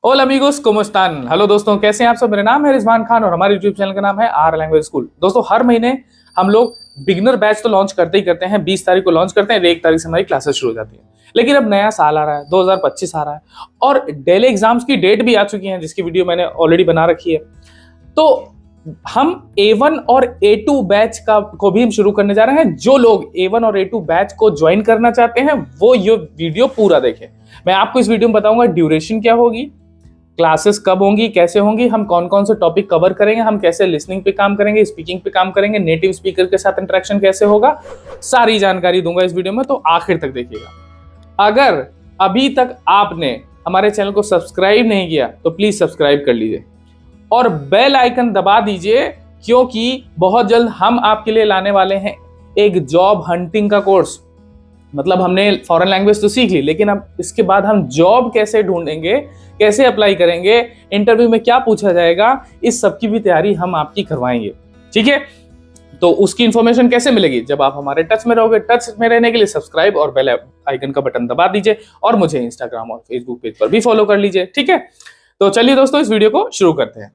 Hola amigos, ¿cómo están? Hello दोस्तों, कैसे हैं आप सब। मेरा नाम है रिजवान खान और हमारे यूट्यूब चैनल का नाम है आर लैंग्वेज स्कूल। दोस्तों, हर महीने हम लोग बिगिनर बैच तो लॉन्च करते ही करते हैं। 20 तारीख को लॉन्च करते हैं, 1 तारीख से हमारी क्लासेस शुरू हो जाती है। लेकिन अब नया साल आ रहा है, 2025 आ रहा है और डेली एग्जाम्स की डेट भी आ चुकी है, जिसकी वीडियो मैंने ऑलरेडी बना रखी है। तो हम A1 और A2 बैच को भी हम शुरू करने जा रहे हैं। जो लोग A1 और A2 बैच को ज्वाइन करना चाहते हैं वो ये वीडियो पूरा देखें। मैं आपको इस वीडियो में बताऊंगा ड्यूरेशन क्या होगी, क्लासेस कब होंगी, कैसे होंगी, हम कौन कौन से टॉपिक कवर करेंगे, हम कैसे लिसनिंग पे काम करेंगे, स्पीकिंग पे काम करेंगे, नेटिव स्पीकर के साथ इंटरेक्शन कैसे होगा, सारी जानकारी दूंगा इस वीडियो में। तो आखिर तक देखिएगा। अगर अभी तक आपने हमारे चैनल को सब्सक्राइब नहीं किया तो प्लीज सब्सक्राइब कर लीजिए और बेल आइकन दबा दीजिए, क्योंकि बहुत जल्द हम आपके लिए लाने वाले हैं एक जॉब हंटिंग का कोर्स। मतलब हमने फॉरेन लैंग्वेज तो सीख ली, लेकिन अब इसके बाद हम जॉब कैसे ढूंढेंगे, कैसे अप्लाई करेंगे, इंटरव्यू में क्या पूछा जाएगा, इस सब की भी तैयारी हम आपकी करवाएंगे। ठीक है, तो उसकी इंफॉर्मेशन कैसे मिलेगी? जब आप हमारे टच में रहोगे। टच में रहने के लिए सब्सक्राइब और बेल आइकन का बटन दबा दीजिए और मुझे इंस्टाग्राम और फेसबुक पेज पर भी फॉलो कर लीजिए। ठीक है, तो चलिए दोस्तों, इस वीडियो को शुरू करते हैं।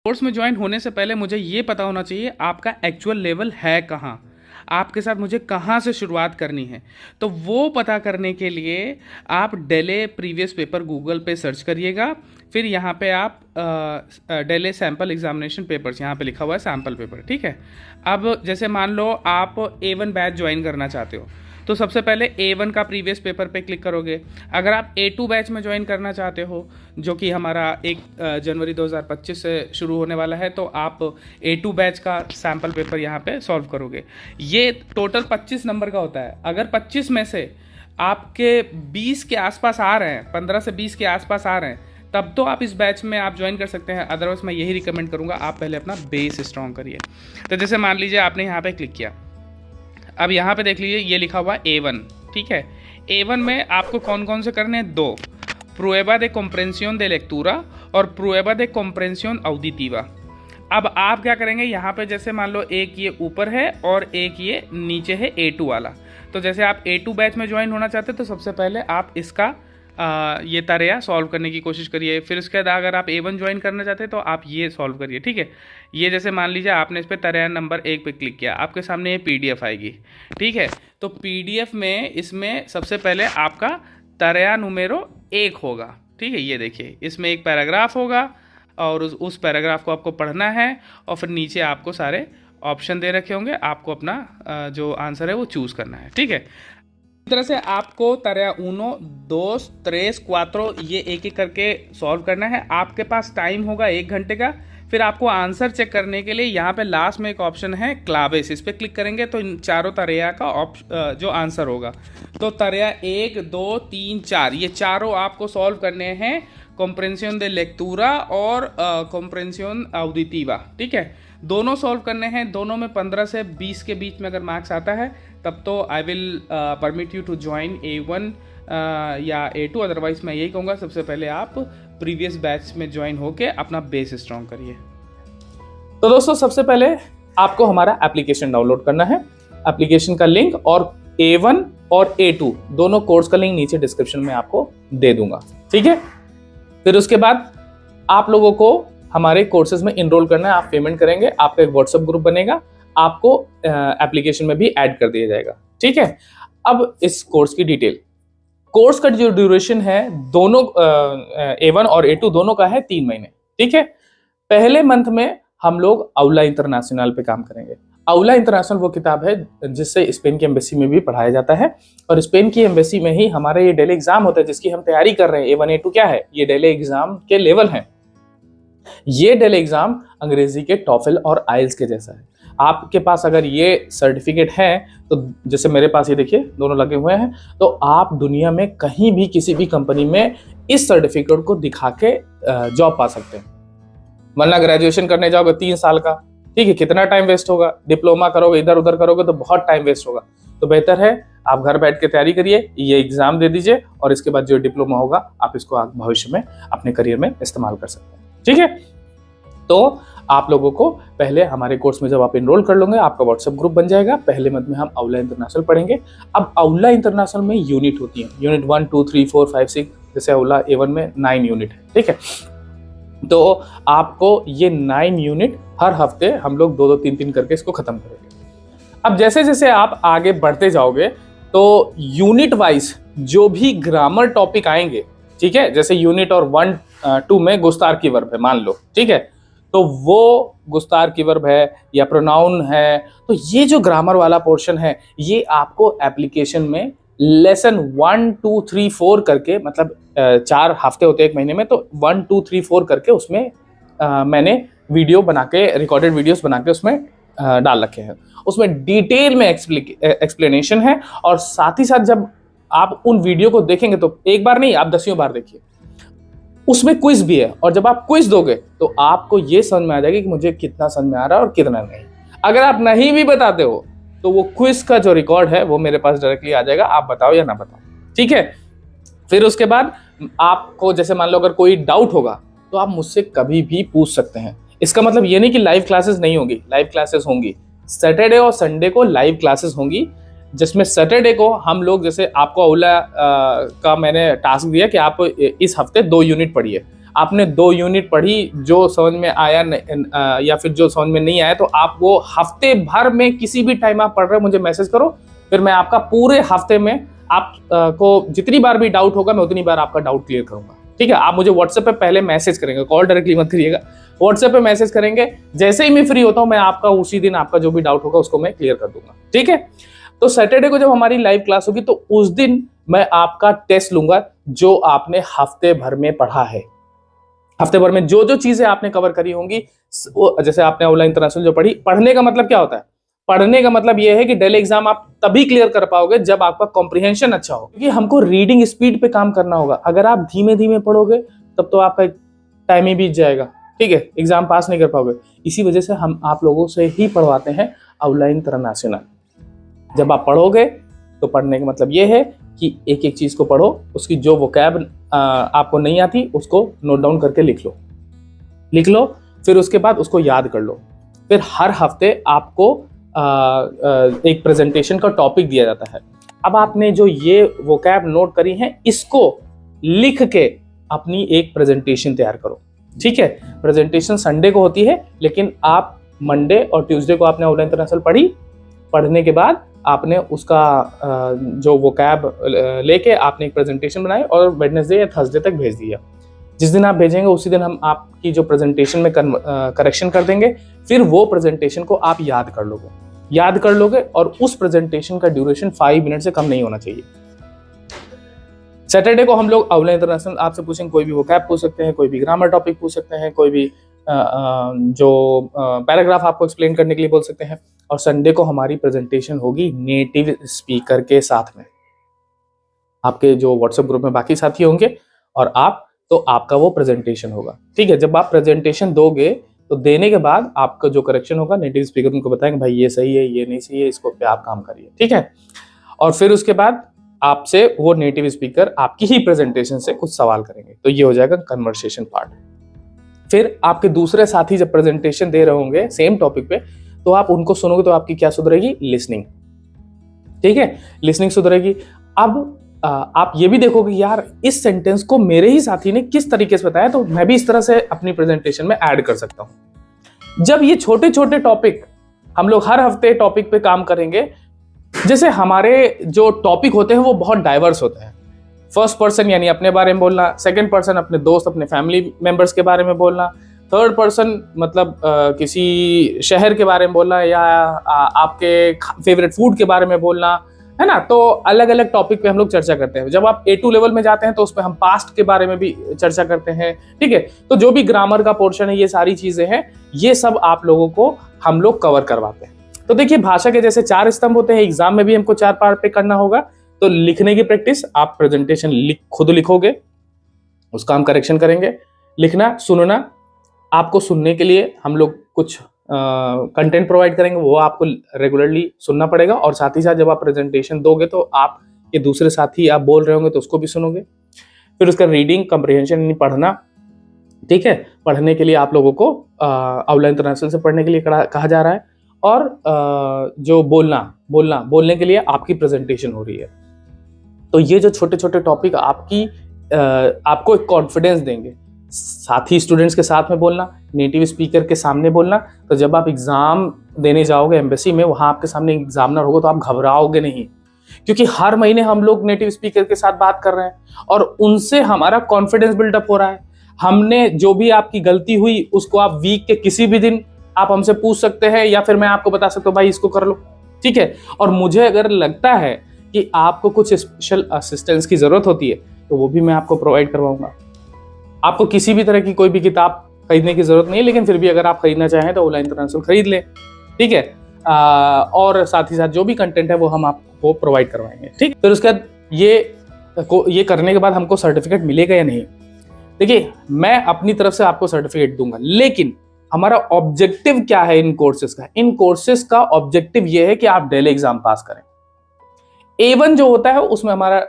कोर्स में ज्वाइन होने से पहले मुझे ये पता होना चाहिए आपका एक्चुअल लेवल है कहाँ, आपके साथ मुझे कहाँ से शुरुआत करनी है। तो वो पता करने के लिए आप डेले प्रीवियस पेपर गूगल पे सर्च करिएगा। फिर यहाँ पे आप डेले सैम्पल एग्जामिनेशन पेपर्स, यहाँ पे लिखा हुआ है सैम्पल पेपर। ठीक है, अब जैसे मान लो आप A1 बैच ज्वाइन करना चाहते हो तो सबसे पहले A1 का प्रीवियस पेपर पे क्लिक करोगे। अगर आप A2 बैच में ज्वाइन करना चाहते हो, जो कि हमारा 1 जनवरी 2025 से शुरू होने वाला है, तो आप A2 बैच का सैम्पल पेपर यहाँ पे सॉल्व करोगे। ये टोटल 25 नंबर का होता है। अगर 25 में से आपके 20 के आसपास आ रहे हैं, 15 से 20 के आसपास आ रहे हैं, तब तो आप इस बैच में आप ज्वाइन कर सकते हैं। अदरवाइज मैं यही रिकमेंड करूँगा, आप पहले अपना बेस स्ट्रॉन्ग करिए। तो जैसे मान लीजिए आपने यहाँ पर क्लिक किया, अब यहाँ पे देख लीजिए ये लिखा हुआ A1। ठीक है, A1 में आपको कौन कौन से करने हैं? 2, प्रूएबा de comprensión de lectura और प्रूएबा de comprensión auditiva। अब आप क्या करेंगे, यहाँ पे जैसे मान लो एक ये ऊपर है और एक ये नीचे है A2 वाला। तो जैसे आप A2 बैच में ज्वाइन होना चाहते हैं तो सबसे पहले आप इसका ये तरेया सॉल्व करने की कोशिश करिए। फिर उसके बाद अगर आप A1 ज्वाइन करना चाहते हैं तो आप ये सॉल्व करिए। ठीक है, ये जैसे मान लीजिए आपने इस पर तरेया नंबर 1 पे क्लिक किया, आपके सामने ये PDF आएगी। ठीक है, तो PDF में इसमें सबसे पहले आपका तरेया नुमेरो 1 होगा। ठीक है, ये देखिए इसमें एक पैराग्राफ होगा और उस पैराग्राफ को आपको पढ़ना है और फिर नीचे आपको सारे ऑप्शन दे रखे होंगे, आपको अपना जो आंसर है वो चूज़ करना है। ठीक है, इस तरह से आपको तरेया 1, 2, 3, 4 ये एक एक करके सॉल्व करना है। आपके पास टाइम होगा 1 घंटे का। फिर आपको आंसर चेक करने के लिए यहाँ पे लास्ट में एक ऑप्शन है क्लावेस, इस पर क्लिक करेंगे तो इन चारों तरेया का जो आंसर होगा। तो तरेया 1, 2, 3, 4 ये चारों आपको सॉल्व करने हैं, कॉम्प्रेंसियोन दे लेक्तूरा और कॉम्प्रेंसियोन ऑडिटिवा। ठीक है, दोनों सॉल्व करने हैं। दोनों में 15 से 20 के बीच में अगर मार्क्स आता है तब तो I will permit you to join A1 या A2। अदरवाइज मैं यही कहूँगा सबसे पहले आप प्रीवियस बैच में ज्वाइन होके अपना बेस स्ट्रॉन्ग करिए। तो दोस्तों, सबसे पहले आपको हमारा एप्लीकेशन डाउनलोड करना है। एप्लीकेशन का लिंक और A1 और A2 दोनों कोर्स का लिंक नीचे डिस्क्रिप्शन में आपको दे दूंगा। ठीक है, फिर उसके बाद आप लोगों को हमारे कोर्सेज में इनरोल करना है। आप पेमेंट करेंगे, आपका एक व्हाट्सएप ग्रुप बनेगा, आपको एप्लीकेशन में भी ऐड कर दिया जाएगा। ठीक है, अब इस कोर्स की डिटेल, कोर्स का जो ड्यूरेशन है दोनों A1 और A2 दोनों का है 3 महीने। ठीक है, पहले मंथ में हम लोग अउला इंटरनेशनल पे काम करेंगे। अउला इंटरनेशनल वो किताब है जिससे स्पेन की एम्बेसी में भी पढ़ाया जाता है और स्पेन की एम्बेसी में ही हमारा ये डेली एग्जाम होता है जिसकी हम तैयारी कर रहे हैं। A1 A2 क्या है? ये डेली एग्जाम के लेवल हैं। ये डेली एग्जाम अंग्रेजी के टॉफल और आइल्स के जैसा है। आपके पास अगर ये सर्टिफिकेट है तो जैसे मेरे पास ये देखिए दोनों लगे हुए हैं, तो आप दुनिया में कहीं भी किसी भी कंपनी में इस सर्टिफिकेट को दिखा के जॉब पा सकते हैं। वरना ग्रेजुएशन करने जाओगे 3 साल का, ठीक है, कितना टाइम वेस्ट होगा। डिप्लोमा करोगे, इधर उधर करोगे तो बहुत टाइम वेस्ट होगा। तो बेहतर है आप घर बैठ के तैयारी करिए, ये एग्जाम दे दीजिए और इसके बाद जो डिप्लोमा होगा आप इसको भविष्य में अपने करियर में इस्तेमाल कर सकते हैं। ठीक है, तो आप लोगों को पहले हमारे कोर्स में जब आप एनरोल कर लोगे, आपका व्हाट्सएप ग्रुप बन जाएगा। पहले मंथ में हम आउला इंटरनेशनल पढ़ेंगे। अब आउला इंटरनेशनल में यूनिट होती है, यूनिट 1 2 3 4 5 6, जैसे आउला A1 में 9 यूनिट है, ठीक है। तो आपको ये 9 यूनिट हर हफ्ते हम लोग 2 2 3 3 करके इसको खत्म करेंगे। अब जैसे जैसे आप आगे बढ़ते जाओगे तो यूनिट वाइज जो भी ग्रामर टॉपिक आएंगे, ठीक है, जैसे यूनिट और 1 2 में गुस्तार की वर्ब है मान लो, ठीक है, तो वो गुस्तार की वर्ब है या प्रोनाउन है, तो ये जो ग्रामर वाला पोर्शन है ये आपको एप्लीकेशन में लेसन 1 2 3 4 करके, मतलब 4 हफ्ते होते हैं एक महीने में, तो 1 2 3 4 करके उसमें मैंने वीडियो बना के, रिकॉर्डेड वीडियोस बना के उसमें डाल रखे हैं। उसमें डिटेल में एक्सप्लेनेशन है, और साथ ही साथ जब आप उन वीडियो को देखेंगे तो एक बार नहीं, आप 10 बार देखिए। उसमें क्विज भी है, और जब आप क्विज दोगे तो आपको ये समझ में आ जाएगी कि मुझे कितना समझ में आ रहा है और कितना नहीं। अगर आप नहीं भी बताते हो तो वो क्विज का जो रिकॉर्ड है वो मेरे पास डायरेक्टली आ जाएगा, आप बताओ या ना बताओ, ठीक है। फिर उसके बाद आपको जैसे मान लो अगर कोई डाउट होगा तो आप मुझसे कभी भी पूछ सकते हैं। इसका मतलब ये नहीं कि लाइव क्लासेस नहीं होंगी, लाइव क्लासेस होंगी। सैटरडे और संडे को लाइव क्लासेस होंगी, जिसमें सैटरडे को हम लोग, जैसे आपको आउला का मैंने टास्क दिया कि आप इस हफ्ते 2 यूनिट पढ़िए। आपने 2 यूनिट पढ़ी, जो समझ में आया या फिर जो समझ में नहीं आया तो आप वो हफ्ते भर में किसी भी टाइम आप पढ़ रहे हो मुझे मैसेज करो, फिर मैं आपका पूरे हफ्ते में आप को जितनी बार भी डाउट होगा मैं उतनी बार आपका डाउट क्लियर करूंगा, ठीक है। आप मुझे व्हाट्सएप पे पहले मैसेज करेंगे, कॉल डायरेक्टली मत करिएगा, व्हाट्सएप पे मैसेज करेंगे। जैसे ही मैं फ्री होता हूं मैं आपका उसी दिन आपका जो भी डाउट होगा उसको मैं क्लियर कर दूंगा, ठीक है। तो सैटरडे को जब हमारी लाइव क्लास होगी तो उस दिन मैं आपका टेस्ट लूंगा, जो आपने हफ्ते भर में पढ़ा है। हफ्ते भर में जो जो चीजें आपने कवर करी होंगी, जैसे आपने आउला इंटरनेशनल जो पढ़ी, पढ़ने का मतलब क्या होता है? पढ़ने का मतलब यह है कि डेली एग्जाम आप तभी क्लियर कर पाओगे जब आपका कॉम्प्रिहेंशन अच्छा हो, क्योंकि हमको रीडिंग स्पीड पे काम करना होगा। अगर आप धीमे धीमे पढ़ोगे तब तो आपका टाइम ही बीत जाएगा, ठीक है, एग्जाम पास नहीं कर पाओगे। इसी वजह से हम आप लोगों से ही पढ़वाते हैं आउला इंटरनेशनल। जब आप पढ़ोगे तो पढ़ने का मतलब ये है कि एक एक चीज को पढ़ो, उसकी जो वोकैब आपको नहीं आती उसको नोट डाउन करके लिख लो, फिर उसके बाद उसको याद कर लो। फिर हर हफ्ते आपको एक प्रेजेंटेशन का टॉपिक दिया जाता है। अब आपने जो ये वोकैब नोट करी है इसको लिख के अपनी एक प्रेजेंटेशन तैयार करो, ठीक है। प्रेजेंटेशन संडे को होती है, लेकिन आप मंडे और ट्यूसडे को आपने आउला इंटरनेशनल पढ़ने के बाद आपने उसका जो वोकैब लेके आपने एक प्रेजेंटेशन बनाई और वेडनेसडे या थर्सडे तक भेज दिया। जिस दिन आप भेजेंगे उसी दिन हम आपकी जो प्रेजेंटेशन में करेक्शन कर देंगे। फिर वो प्रेजेंटेशन को आप याद कर लोगे और उस प्रेजेंटेशन का ड्यूरेशन 5 मिनट से कम नहीं होना चाहिए। सैटरडे को हम लोग आउला इंटरनेशनल आपसे पूछेंगे, कोई भी वोकैब पूछ सकते हैं, कोई भी ग्रामर टॉपिक पूछ सकते हैं, कोई भी जो पैराग्राफ आपको एक्सप्लेन करने के लिए बोल सकते हैं। और संडे को हमारी प्रेजेंटेशन होगी नेटिव स्पीकर के साथ में। आपके जो व्हाट्सएप ग्रुप में बाकी साथी होंगे और आप, तो आपका वो प्रेजेंटेशन होगा, ठीक है। जब आप प्रेजेंटेशन दोगे तो देने के बाद आपका जो करेक्शन होगा नेटिव स्पीकर उनको बताएंगे भाई ये सही है, ये नहीं सही है, इसको पे आप काम करिए, ठीक है। और फिर उसके बाद आपसे वो नेटिव स्पीकर आपकी ही प्रेजेंटेशन से कुछ सवाल करेंगे, तो ये हो जाएगा कन्वर्सेशन पार्ट। फिर आपके दूसरे साथी जब प्रेजेंटेशन दे रहे होंगे सेम टॉपिक पे, तो आप उनको सुनोगे तो आपकी क्या सुधरेगी? लिसनिंग, ठीक है, लिसनिंग सुधरेगी। अब आप ये भी देखोगे यार इस सेंटेंस को मेरे ही साथी ने किस तरीके से बताया, तो मैं भी इस तरह से अपनी प्रेजेंटेशन में ऐड कर सकता हूं। जब ये छोटे छोटे टॉपिक हम लोग हर हफ्ते टॉपिक पे काम करेंगे, जैसे हमारे जो टॉपिक होते हैं वो बहुत डाइवर्स होते हैं। फर्स्ट पर्सन यानी अपने बारे में बोलना, सेकंड पर्सन अपने दोस्त अपने फैमिली मेंबर्स के बारे में बोलना, थर्ड पर्सन मतलब किसी शहर के बारे में बोलना, या आपके फेवरेट फूड के बारे में बोलना, है ना। तो अलग अलग टॉपिक पे हम लोग चर्चा करते हैं। जब आप A2 लेवल में जाते हैं तो उस पर हम पास्ट के बारे में भी चर्चा करते हैं, ठीक है। तो जो भी ग्रामर का पोर्शन है, ये सारी चीजें हैं, ये सब आप लोगों को हम लोग कवर करवाते हैं। तो देखिए भाषा के जैसे 4 स्तंभ होते हैं, एग्जाम में भी हमको 4 पार्ट पे करना होगा। तो लिखने की प्रैक्टिस, आप प्रेजेंटेशन खुद लिखोगे, उसका हम करेक्शन करेंगे। लिखना, सुनना, आपको सुनने के लिए हम लोग कुछ कंटेंट प्रोवाइड करेंगे, वो आपको रेगुलरली सुनना पड़ेगा। और साथ ही साथ जब आप प्रेजेंटेशन दोगे तो आप ये दूसरे साथी आप बोल रहे होंगे तो उसको भी सुनोगे। फिर उसका रीडिंग कम्प्रिहेंशन यानी पढ़ना, ठीक है, पढ़ने के लिए आप लोगों को आउला इंटरनेशनल से पढ़ने के लिए कहा जा रहा है, और जो बोलने के लिए आपकी प्रेजेंटेशन हो रही है। तो ये जो छोटे छोटे टॉपिक आपको एक कॉन्फिडेंस देंगे, साथ ही स्टूडेंट्स के साथ में बोलना, नेटिव स्पीकर के सामने बोलना। तो जब आप एग्जाम देने जाओगे एम्बेसी में, वहां आपके सामने एग्जामिनर होगा तो आप घबराओगे नहीं, क्योंकि हर महीने हम लोग नेटिव स्पीकर के साथ बात कर रहे हैं और उनसे हमारा कॉन्फिडेंस बिल्डअप हो रहा है। हमने जो भी आपकी गलती हुई उसको आप वीक के किसी भी दिन आप हमसे पूछ सकते हैं, या फिर मैं आपको बता सकता हूँ भाई इसको कर लो, ठीक है। और मुझे अगर लगता है कि आपको कुछ स्पेशल असिस्टेंस की जरूरत होती है तो वो भी मैं आपको प्रोवाइड करवाऊंगा। आपको किसी भी तरह की कोई भी किताब खरीदने की जरूरत नहीं है, लेकिन फिर भी अगर आप खरीदना चाहें तो आउला इंटरनेशनल खरीद लें, ठीक है। और साथ ही साथ जो भी कंटेंट है वो हम आपको प्रोवाइड करवाएंगे, ठीक। फिर उसके बाद ये करने के बाद हमको सर्टिफिकेट मिलेगा या नहीं, देखिए मैं अपनी तरफ से आपको सर्टिफिकेट दूंगा, लेकिन हमारा ऑब्जेक्टिव क्या है इन कोर्सेज का? इन कोर्सेज का ऑब्जेक्टिव ये है कि आप डेली एग्जाम पास करें। A1 जो होता है उसमें हमारा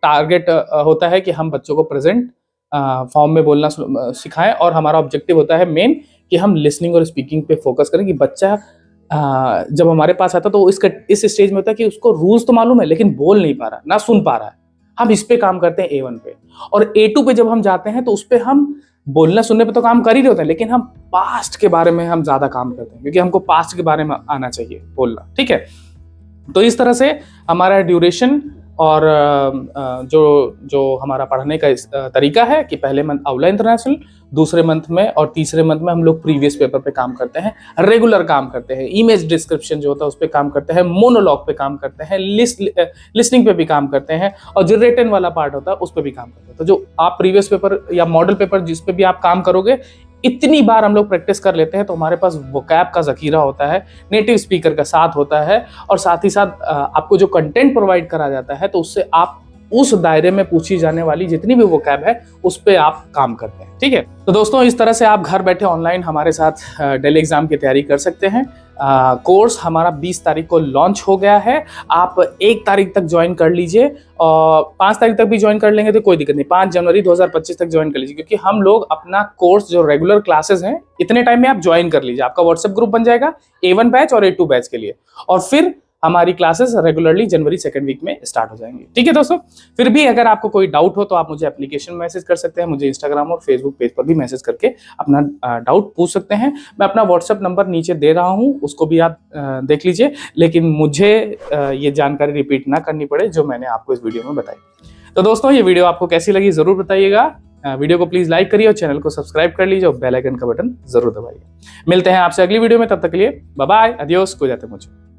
टारगेट होता है कि हम बच्चों को प्रेजेंट फॉर्म में बोलना सिखाएं, और हमारा ऑब्जेक्टिव होता है मेन कि हम लिसनिंग और स्पीकिंग पे फोकस करें, कि बच्चा जब हमारे पास आता है तो इस स्टेज में होता है कि उसको रूल्स तो मालूम है लेकिन बोल नहीं पा रहा, ना सुन पा रहा है। हम इस पे काम करते हैं A1 पे, और A2 पे जब हम जाते हैं तो उस पे हम बोलना सुनने पे तो काम कर ही रहे होते हैं, लेकिन हम पास्ट के बारे में हम ज्यादा काम करते हैं, क्योंकि हमको पास्ट के बारे में आना चाहिए बोलना, ठीक है। तो इस तरह से हमारा ड्यूरेशन और जो हमारा पढ़ने का तरीका है कि पहले मंथ आउला इंटरनेशनल, दूसरे मंथ में और तीसरे मंथ में हम लोग प्रीवियस पेपर पे काम करते हैं, रेगुलर काम करते हैं, इमेज डिस्क्रिप्शन जो होता है उस पर काम करते हैं, मोनोलॉग पे काम करते हैं, लिसनिंग पे भी काम करते हैं, और जो रिटन वाला पार्ट होता है उस पर भी काम करते हैं। तो जो आप प्रीवियस पेपर या मॉडल पेपर जिस पे भी आप काम करोगे, इतनी बार हम लोग प्रैक्टिस कर लेते हैं तो हमारे पास वोकैब का जखीरा होता है, नेटिव स्पीकर का साथ होता है, और साथ ही साथ आपको जो कंटेंट प्रोवाइड करा जाता है तो उससे आप उस दायरे में पूछी जाने वाली जितनी भी वोकैब है उस पे आप काम करते हैं, ठीक है। तो दोस्तों इस तरह से आप घर बैठे ऑनलाइन हमारे साथ डेली एग्जाम की तैयारी कर सकते हैं। कोर्स हमारा 20 तारीख को लॉन्च हो गया है, आप 1 तारीख तक ज्वाइन कर लीजिए, और 5 तारीख तक भी ज्वाइन कर लेंगे तो कोई दिक्कत नहीं, 5 जनवरी 2025 तक ज्वाइन कर लीजिए, क्योंकि हम लोग अपना कोर्स जो रेगुलर क्लासेस हैं इतने टाइम में आप ज्वाइन कर लीजिए। आपका व्हाट्सएप ग्रुप बन जाएगा A1 बैच और A2 बैच के लिए, और फिर हमारी क्लासेस रेगुलरली जनवरी 2nd वीक में स्टार्ट हो जाएंगी, ठीक है दोस्तों। फिर भी अगर आपको कोई डाउट हो तो आप मुझे एप्लीकेशन में मैसेज कर सकते हैं, मुझे इंस्टाग्राम और फेसबुक पेज पर भी मैसेज करके अपना डाउट पूछ सकते हैं। मैं अपना व्हाट्सएप नंबर नीचे दे रहा हूं, उसको भी आप देख लीजिए, लेकिन मुझे ये जानकारी रिपीट ना करनी पड़े जो मैंने आपको इस वीडियो में बताई। तो दोस्तों ये वीडियो आपको कैसी लगी जरूर बताइएगा, वीडियो को प्लीज लाइक करिए और चैनल को सब्सक्राइब कर लीजिए और बेल आइकन का बटन जरूर दबाइए। मिलते हैं आपसे अगली वीडियो में, तब तक के लिए बाय बाय, अडियोस, को जाते मुझे।